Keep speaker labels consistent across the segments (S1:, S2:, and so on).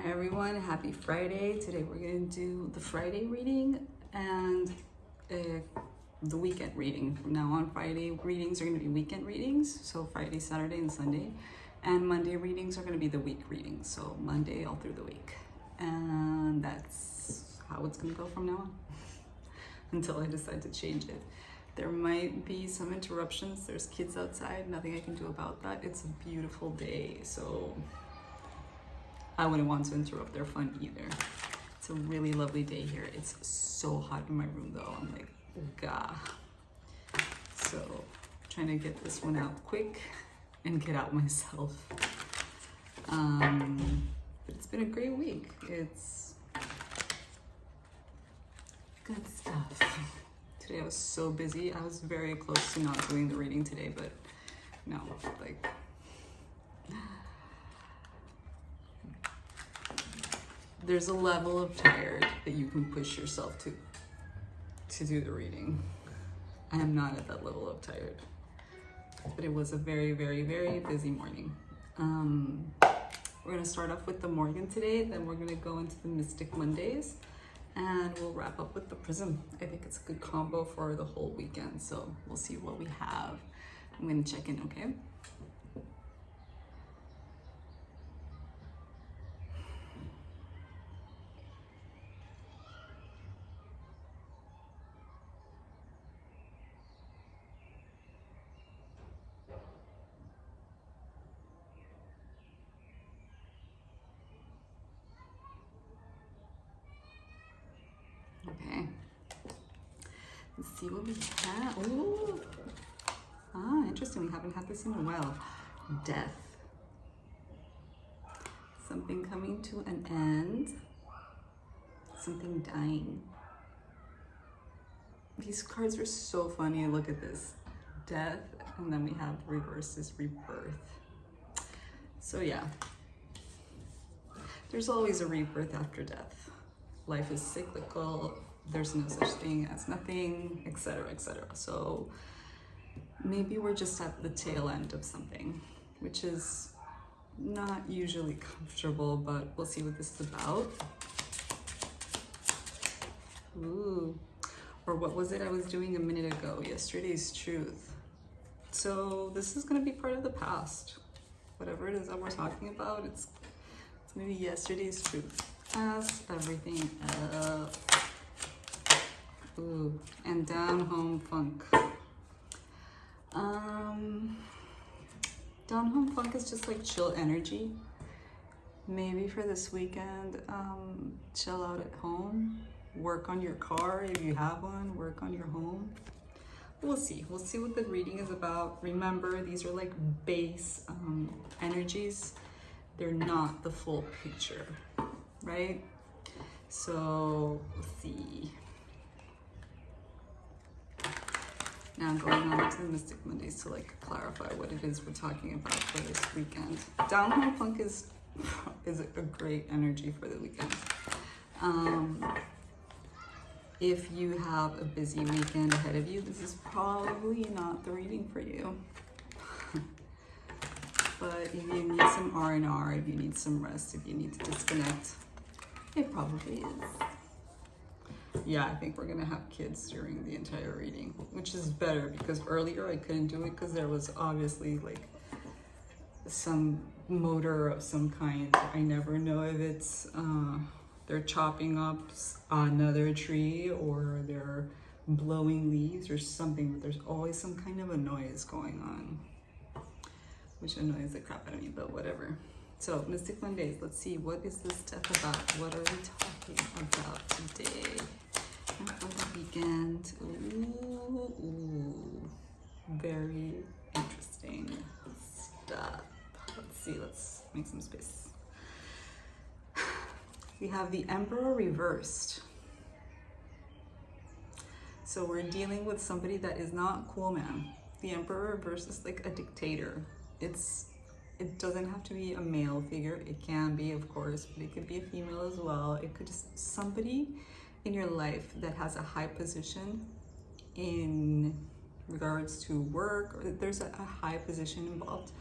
S1: Hi everyone, happy Friday. Today we're going to do the Friday reading and the weekend reading. From now on, Friday readings are going to be weekend readings, so Friday, Saturday, and Sunday. And Monday readings are going to be the week readings, so Monday all through the week. And that's how it's going to go from now on until I decide to change it. There might be some interruptions. There's kids outside, nothing I can do about that. It's a beautiful day, so I wouldn't want to interrupt their fun either. It's a really lovely day here. It's so hot in my room though. I'm like, gah. So trying to get this one out quick and get out myself. But it's been a great week. It's good stuff. Today I was so busy. I was very close to not doing the reading today, but no, like, there's a level of tired that you can push yourself to do the reading. I am not at that level of tired, but it was a very, very, very busy morning. We're gonna start off with the Morgan today, then we're gonna go into the Mystic Mondays, and we'll wrap up with the Prism. I think it's a good combo for the whole weekend, so we'll see what we have. I'm gonna check in, okay? Okay, let's see what we have. Ooh. Ah, interesting. We haven't had this in a while. Death. Something coming to an end. Something dying. These cards are so funny. Look at this. Death, and then we have reverse is rebirth. So yeah, there's always a rebirth after death. Life is cyclical, there's no such thing as nothing, etc., etc. So maybe we're just at the tail end of something, which is not usually comfortable, but we'll see what this is about. Ooh, or what was it I was doing a minute ago? Yesterday's truth. So this is going to be part of the past. Whatever it is that we're talking about, it's going to be yesterday's truth. As everything up. Ooh, and down home funk. Down home funk is just like chill energy. Maybe for this weekend, chill out at home. Work on your car if you have one. Work on your home. We'll see. We'll see what the reading is about. Remember, these are like base energies. They're not the full picture. Right? So let's see. Now going on to the Mystic Mondays to like clarify what it is we're talking about for this weekend. Down home funk is a great energy for the weekend. If you have a busy weekend ahead of you, this is probably not the reading for you. But if you need some R&R, if you need some rest, if you need to disconnect, it probably is. Yeah, I think we're gonna have kids during the entire reading, which is better because earlier I couldn't do it because there was obviously like some motor of some kind. I never know if it's they're chopping up another tree or they're blowing leaves or something, but there's always some kind of a noise going on, which annoys the crap out of me, but whatever. So, Mystic Mondays, let's see, what is this death about? What are we talking about today? And for the weekend, ooh, very interesting stuff. Let's see, let's make some space. We have the Emperor reversed. So we're dealing with somebody that is not cool, man. The Emperor reversed is like a dictator. It doesn't have to be a male figure. It can be, of course, but it could be a female as well. It could just somebody in your life that has a high position in regards to work, or there's a high position involved,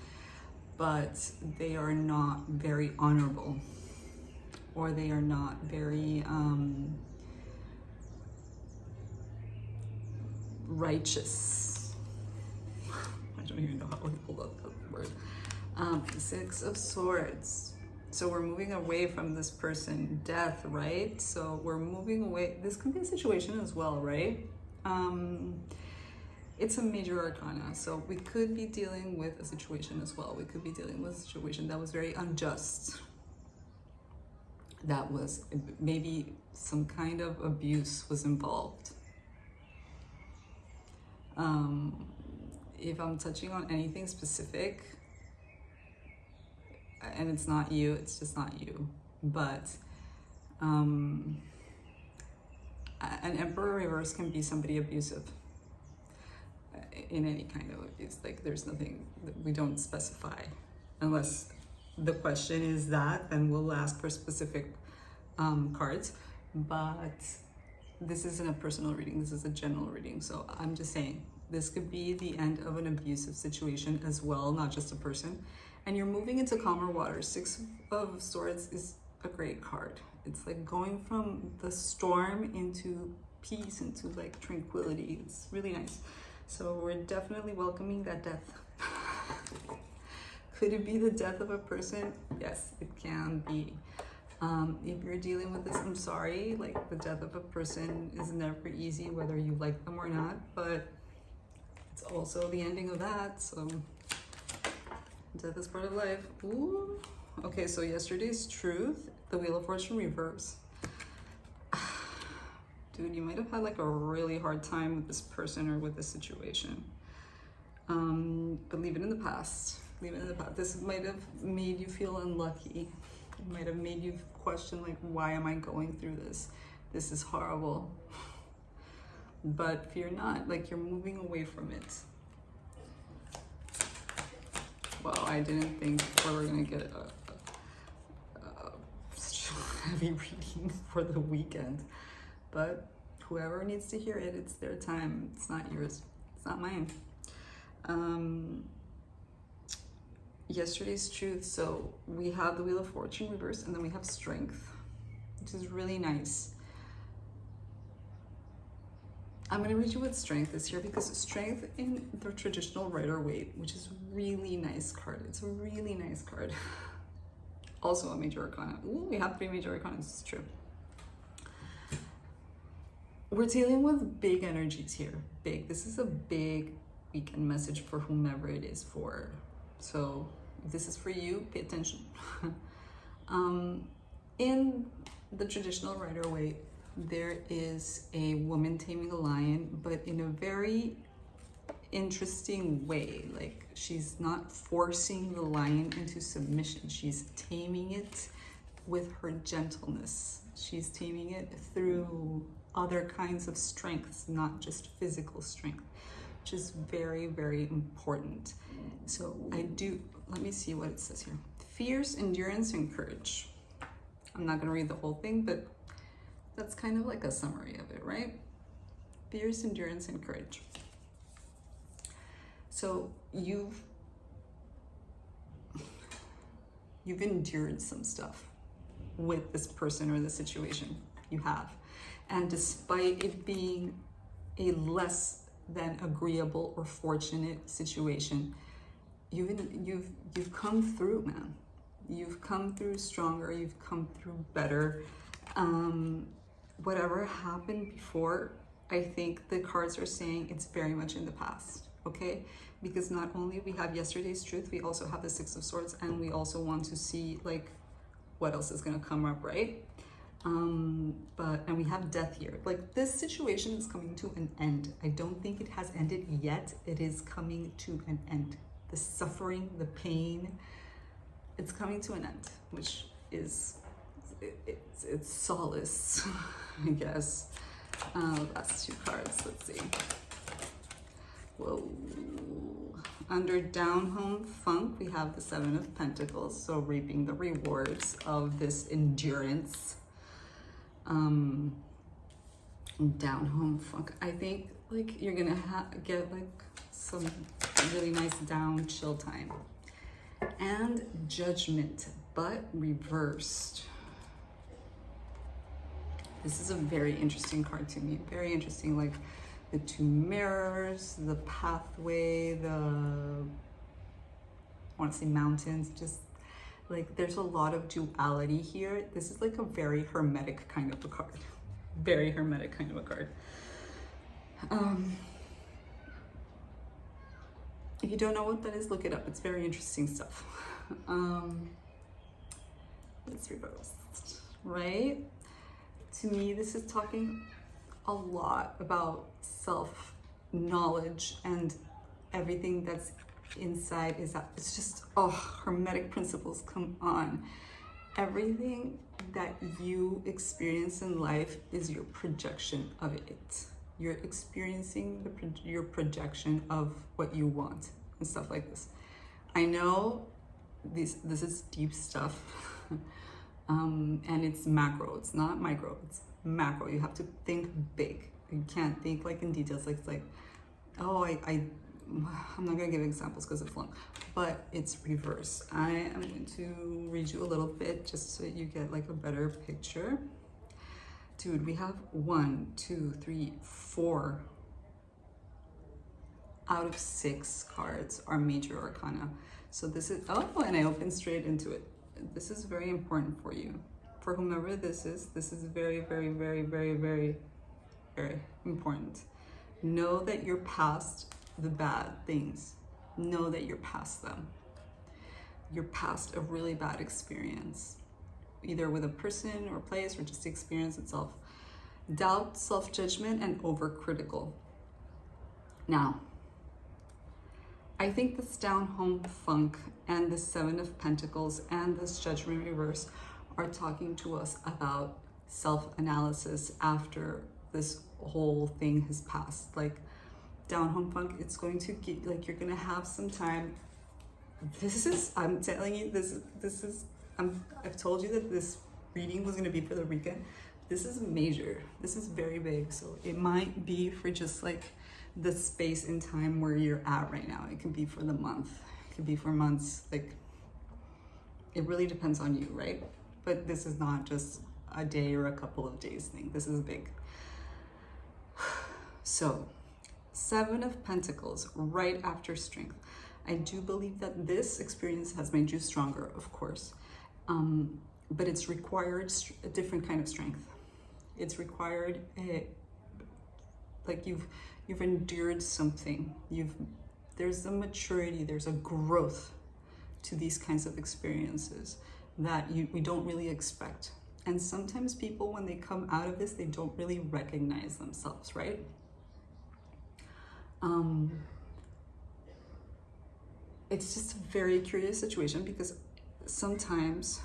S1: but they are not very honorable. or they are not very righteous. I don't even know how to pull up that word. Six of Swords. So we're moving away from this person, death, right? So we're moving away. This could be a situation as well, right? It's a major arcana, so we could be dealing with a situation as well. We could be dealing with a situation that was very unjust. That was maybe some kind of abuse was involved. If I'm touching on anything specific, and it's not you, it's just not you, but an Emperor reverse can be somebody abusive in any kind of abuse. Like there's nothing that we don't specify, unless the question is that, then we'll ask for specific cards. But this isn't a personal reading, this is a general reading. So I'm just saying, this could be the end of an abusive situation as well, not just a person. And you're moving into calmer waters. Six of Swords is a great card. It's like going from the storm into peace, into like tranquility. It's really nice. So we're definitely welcoming that death. Could it be the death of a person? Yes, it can be. If you're dealing with this, I'm sorry, like the death of a person is never easy, whether you like them or not, but it's also the ending of that, so death is part of life. Ooh. Okay, so yesterday's truth, the Wheel of Fortune reverse. Dude, you might have had like a really hard time with this person or with this situation. But leave it in the past. Leave it in the past. This might have made you feel unlucky. It might have made you question, like, why am I going through this? This is horrible. But fear not, like you're moving away from it. Well, I didn't think we were gonna get a heavy reading for the weekend. But whoever needs to hear it, it's their time. It's not yours. It's not mine. Yesterday's truth. So we have the Wheel of Fortune reversed, and then we have strength, which is really nice. I'm going to read you what strength is here, because strength in the traditional Rider-Waite, which is a really nice card. It's a really nice card. Also a major arcana. Ooh, we have 3 major arcana. This is true. We're dealing with big energies here. Big. This is a big weekend message for whomever it is for. So if this is for you, pay attention. In the traditional Rider-Waite, there is a woman taming a lion, but in a very interesting way. Like, she's not forcing the lion into submission. She's taming it with her gentleness. She's taming it through other kinds of strengths, not just physical strength, which is very, very important. So let me see what it says here. Fierce endurance and courage. I'm not gonna read the whole thing, but that's kind of like a summary of it, right? Fierce endurance and courage. So you've endured some stuff with this person or the situation. You have. And despite it being a less than agreeable or fortunate situation, you've come through, man. You've come through stronger, you've come through better. Whatever happened before, I think the cards are saying it's very much in the past, okay? Because not only we have yesterday's truth, we also have the Six of Swords, and we also want to see like what else is gonna come up, right? And we have death here. Like, this situation is coming to an end. I don't think it has ended yet. It is coming to an end. The suffering, the pain, it's coming to an end, which is, it's solace, I guess. Last 2 cards, let's see. Whoa. Under Down Home Funk, we have the 7 of Pentacles, so reaping the rewards of this endurance. Down Home Funk. I think like you're gonna get like some really nice down chill time. And Judgment, but reversed. This is a very interesting card to me. Very interesting, like the two mirrors, the pathway, I want to say mountains, just like there's a lot of duality here. This is like a very hermetic kind of a card. Very hermetic kind of a card. If you don't know what that is, look it up. It's very interesting stuff. Let's reverse, right? To me, this is talking a lot about self-knowledge and everything that's inside is that it's just, oh, hermetic principles, come on. Everything that you experience in life is your projection of it. You're experiencing your projection of what you want and stuff like this. I know this is deep stuff. And it's macro, it's not micro, it's macro. You have to think big. You can't think like in details, like it's like, oh, I'm not gonna give examples because it's long, but it's reverse. I am going to read you a little bit just so you get like a better picture. Dude, we have 1, 2, 3, 4 out of 6 cards are major arcana. So this is, oh, and I opened straight into it. This is very important for you. For whomever this is very, very, very, very, very, very important. Know that you're past the bad things. Know that you're past them. You're past a really bad experience, either with a person or place or just the experience itself. Doubt, self-judgment, and overcritical. Now, I think this down home funk and the 7 of Pentacles and this Judgment reverse are talking to us about self-analysis after this whole thing has passed. Like down home funk, it's going to get, like, you're gonna have some time. This is, I'm telling you, I've told you that this reading was gonna be for the weekend. This is major, this is very big. So it might be for just like the space and time where you're at right now. It could be for the month, it could be for months. Like, it really depends on you, right? But this is not just a day or a couple of days thing. This is big. So 7 of Pentacles right after Strength. I do believe that this experience has made you stronger, of course, but it's required a different kind of strength. It's required like you've endured something. There's a maturity, there's a growth to these kinds of experiences that we don't really expect. And sometimes people, when they come out of this, they don't really recognize themselves, right? It's just a very curious situation because sometimes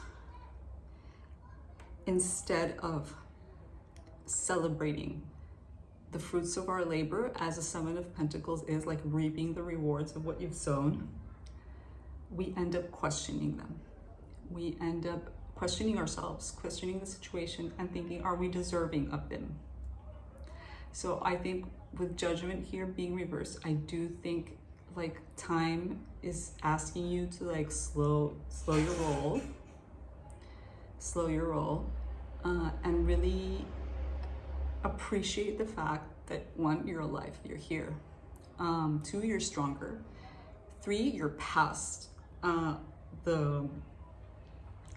S1: instead of celebrating the fruits of our labor, as a 7 of Pentacles is like reaping the rewards of what you've sown, we end up questioning them. We end up questioning ourselves, questioning the situation, and thinking, are we deserving of them? So I think with Judgment here being reversed, I do think like time is asking you to like slow your roll, and really appreciate the fact that 1, you're alive, you're here. 2, you're stronger. 3, you're past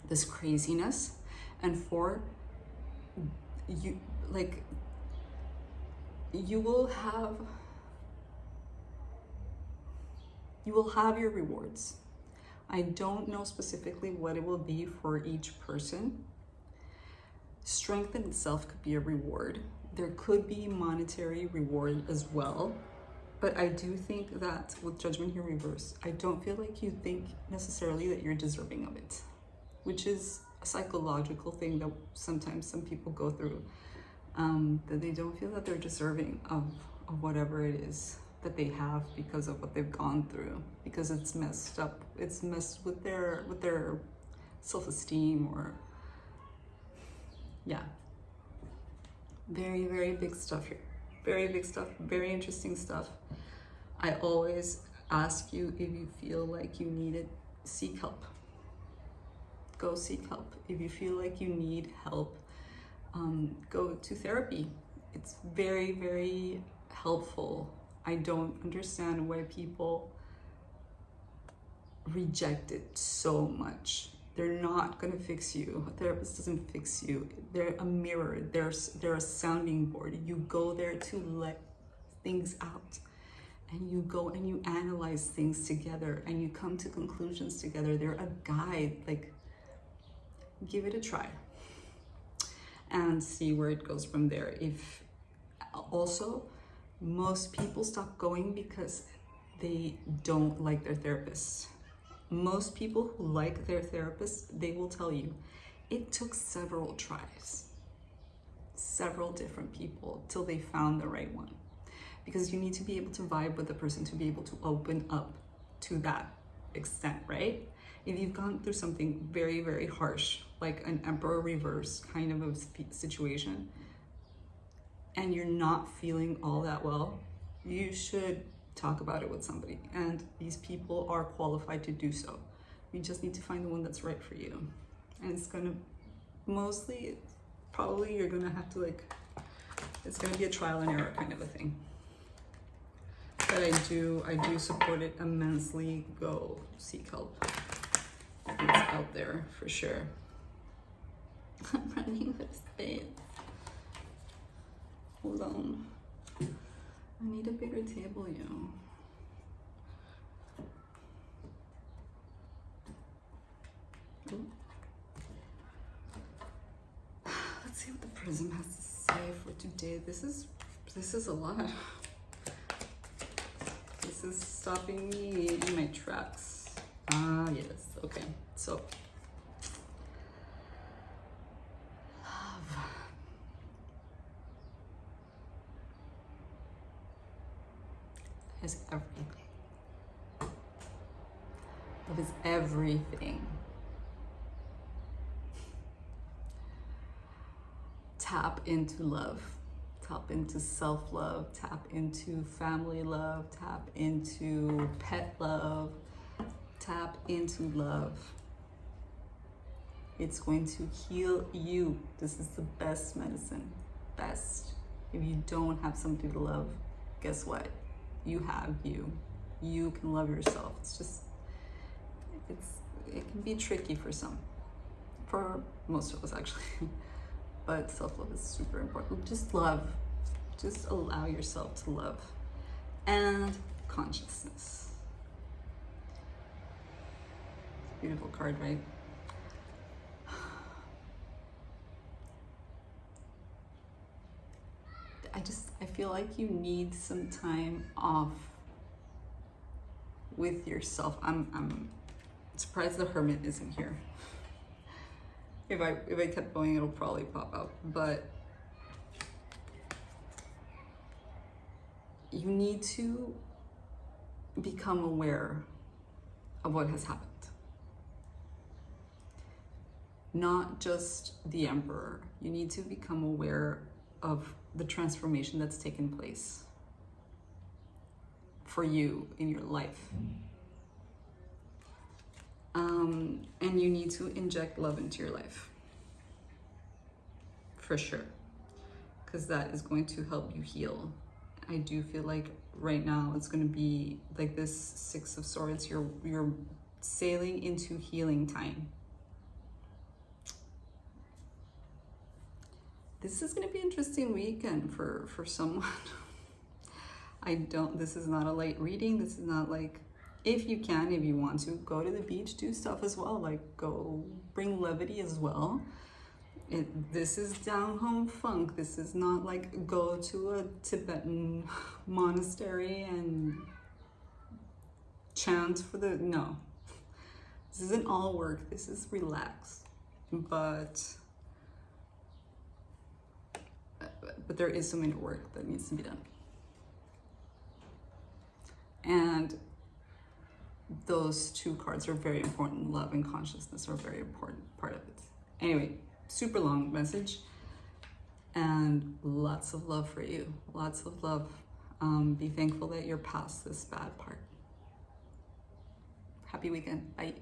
S1: this craziness. And 4, you will have your rewards. I don't know specifically what it will be for each person. Strength in itself could be a reward. There could be monetary reward as well. But I do think that with Judgment here reversed, I don't feel like you think necessarily that you're deserving of it, which is a psychological thing that sometimes some people go through, that they don't feel that they're deserving of whatever it is that they have because of what they've gone through, because it's messed up. It's messed with their self-esteem, or yeah. Very, very big stuff here. Very big stuff, very interesting stuff. I always ask you, if you feel like you need it, seek help. Go seek help. If you feel like you need help Go to therapy. It's very, very helpful. I don't understand why people reject it so much. They're not gonna fix you. A therapist doesn't fix you. They're a mirror. They're a sounding board. You go there to let things out, and you go and you analyze things together, and you come to conclusions together. They're a guide. Like, give it a try and see where it goes from there. If also, most people stop going because they don't like their therapist. Most people who like their therapist, they will tell you it took several tries, several different people till they found the right one, because you need to be able to vibe with the person to be able to open up to that extent, right? If you've gone through something very, very harsh, like an emperor reverse kind of a situation, and you're not feeling all that well, you should talk about it with somebody, and these people are qualified to do so. You just need to find the one that's right for you, and it's gonna probably you're gonna have to it's gonna be a trial and error kind of a thing. But I do support it immensely. Go seek help. It's out there for sure. I'm running out of space. Hold on. I need a bigger table, yo. Ooh. Let's see what the prism has to say for today. This is a lot. This is stopping me in my tracks. Ah, yes. Okay. So, love. Is everything. Love is everything. Tap into love. Tap into self-love. Tap into family love. Tap into pet love. Tap into love. It's going to heal you. This is the best medicine. Best. If you don't have somebody to love, guess what? You have you. You can love yourself. It can be tricky for some. For most of us, actually. But self-love is super important. Just love. Just allow yourself to love. And consciousness. Beautiful card, right? I feel like you need some time off with yourself. I'm surprised the Hermit isn't here. If I kept going, it'll probably pop out. But you need to become aware of what has happened. Not just the Emperor. You need to become aware of the transformation that's taken place for you in your life. And you need to inject love into your life. For sure. Because that is going to help you heal. I do feel like right now it's going to be like this Six of Swords. You're sailing into healing time. This is going to be an interesting weekend for someone. This is not a light reading. This is not like, if you can, if you want to, go to the beach, do stuff as well. Like, go bring levity as well. This is down home funk. This is not like go to a Tibetan monastery and chant for no. This isn't all work. This is relax. But there is some inner work that needs to be done. And those two cards are very important. Love and consciousness are a very important part of it. Anyway, super long message. And lots of love for you. Lots of love. Be thankful that you're past this bad part. Happy weekend. Bye.